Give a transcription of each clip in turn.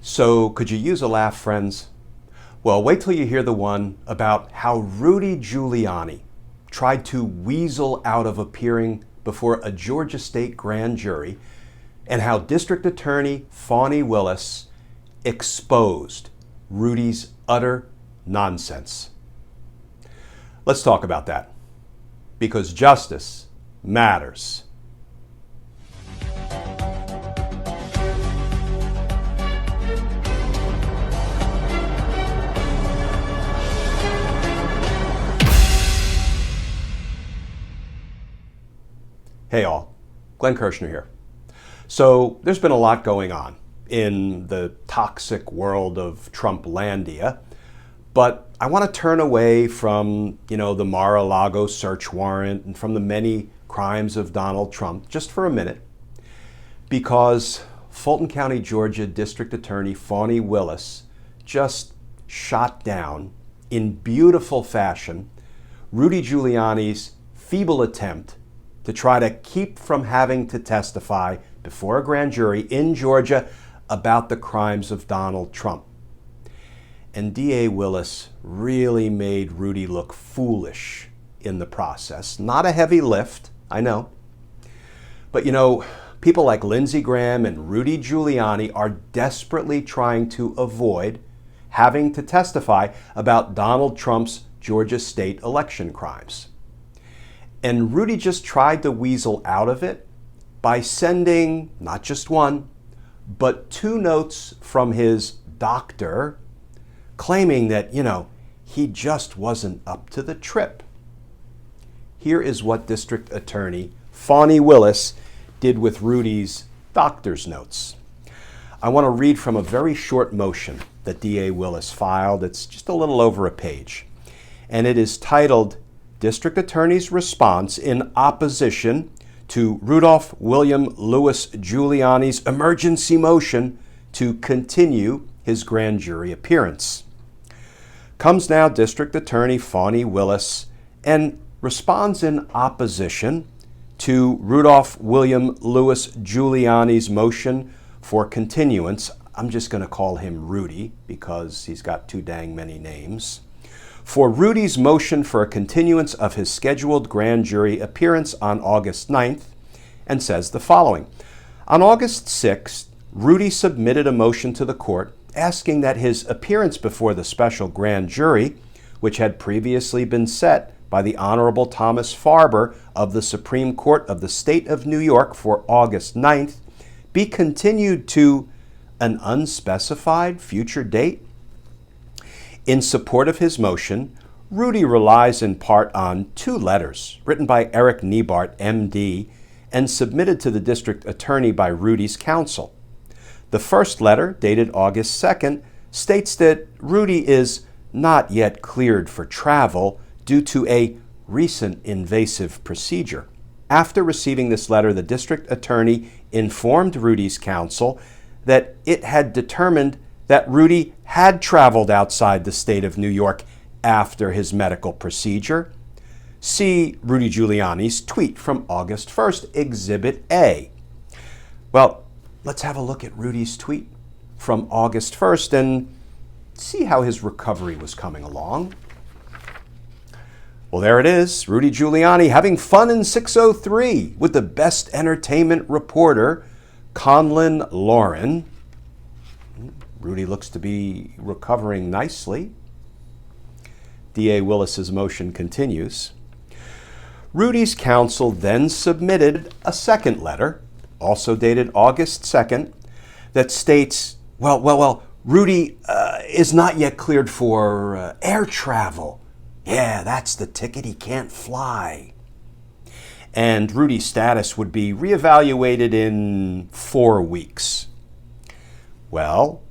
So, could you use a laugh, friends? Well, wait till you hear the one about how Rudy Giuliani tried to weasel out of appearing before a Georgia state grand jury and how District Attorney Fani Willis exposed Rudy's utter nonsense. Let's talk about that, because justice matters. Hey all, Glenn Kirshner here. So there's been a lot going on in the toxic world of Trumplandia, but I want to turn away from, the Mar-a-Lago search warrant and from the many crimes of Donald Trump just for a minute, because Fulton County, Georgia District Attorney Fani Willis just shot down in beautiful fashion Rudy Giuliani's feeble attempt to try to keep from having to testify before a grand jury in Georgia about the crimes of Donald Trump. And DA Willis really made Rudy look foolish in the process. Not a heavy lift, I know. But people like Lindsey and Rudy Giuliani are desperately trying to avoid having to testify about Donald Trump's Georgia state election crimes. And Rudy just tried to weasel out of it by sending not just one, but two notes from his doctor claiming that, he just wasn't up to the trip. Here is what District Attorney Fani Willis did with Rudy's doctor's notes. I want to read from a very short motion that DA Willis filed. It's just a little over a page. And it is titled, District Attorney's Response in Opposition to Rudolph William Louis Giuliani's Emergency Motion to Continue His Grand Jury Appearance. Comes now District Attorney Fani Willis and responds in opposition to Rudolph William Louis Giuliani's motion for continuance. I'm just going to call him Rudy because he's got too dang many names. For Rudy's motion for a continuance of his scheduled grand jury appearance on August 9th, and says the following. On August 6th, Rudy submitted a motion to the court asking that his appearance before the special grand jury, which had previously been set by the Honorable Thomas Farber of the Supreme Court of the State of New York for August 9th, be continued to an unspecified future date. In support of his motion, Rudy relies in part on two letters written by Eric Niebart, M.D., and submitted to the district attorney by Rudy's counsel. The first letter, dated August 2nd, states that Rudy is not yet cleared for travel due to a recent invasive procedure. After receiving this letter, the district attorney informed Rudy's counsel that it had determined that Rudy had traveled outside the state of New York after his medical procedure. See Rudy Giuliani's tweet from August 1st, Exhibit A. Well, let's have a look at Rudy's tweet from August 1st and see how his recovery was coming along. Well, there it is, Rudy Giuliani having fun in 603 with the best entertainment reporter, Conlon Lauren. Rudy looks to be recovering nicely. DA Willis's motion continues. Rudy's counsel then submitted a second letter, also dated August 2nd, that states, Rudy is not yet cleared for air travel. Yeah, that's the ticket. He can't fly. And Rudy's status would be reevaluated in 4 weeks. Well,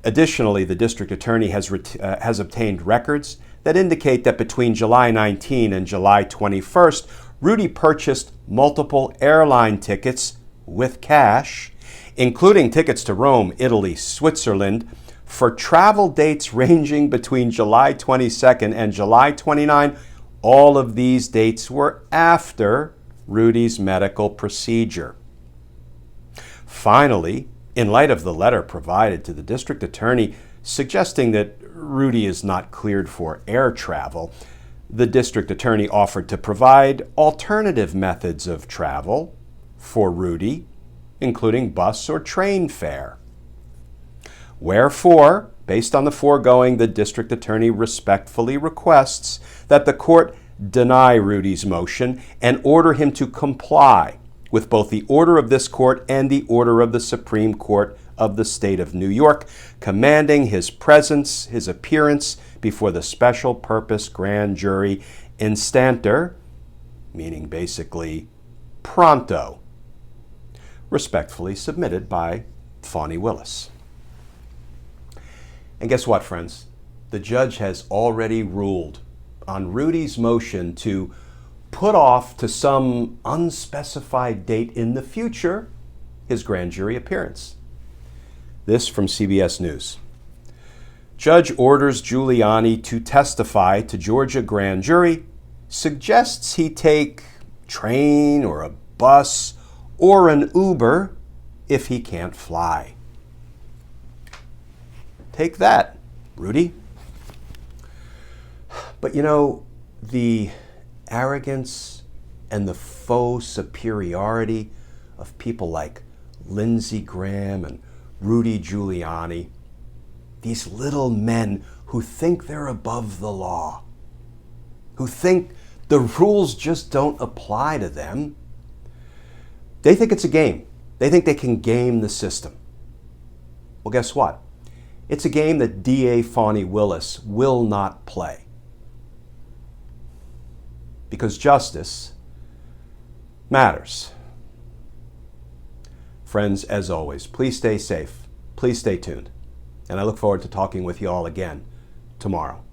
additionally, the district attorney has obtained records that indicate that between July 19 and July 21st, Rudy purchased multiple airline tickets with cash, including tickets to Rome, Italy, Switzerland, for travel dates ranging between July 22nd and July 29. All of these dates were after Rudy's medical procedure. Finally, In light of the letter provided to the district attorney suggesting that Rudy is not cleared for air travel, the district attorney offered to provide alternative methods of travel for Rudy, including bus or train fare. Wherefore, based on the foregoing, the district attorney respectfully requests that the court deny Rudy's motion and order him to comply with both the order of this court and the order of the Supreme Court of the State of New York, commanding his presence, his appearance before the special purpose grand jury instanter, meaning basically pronto. Respectfully submitted by Fani Willis. And guess what, friends? The judge has already ruled on Rudy's motion to put off to some unspecified date in the future his grand jury appearance. This from CBS News. Judge orders Giuliani to testify to Georgia grand jury, suggests he take train or a bus or an Uber if he can't fly. Take that, Rudy. But you know, the arrogance and the faux superiority of people like Lindsey Graham and Rudy Giuliani, these little men who think they're above the law, who think the rules just don't apply to them, they think it's a game. They think they can game the system. Well, guess what? It's a game that DA Fani Willis will not play. Because justice matters. Friends, as always, please stay safe. Please stay tuned. And I look forward to talking with you all again tomorrow.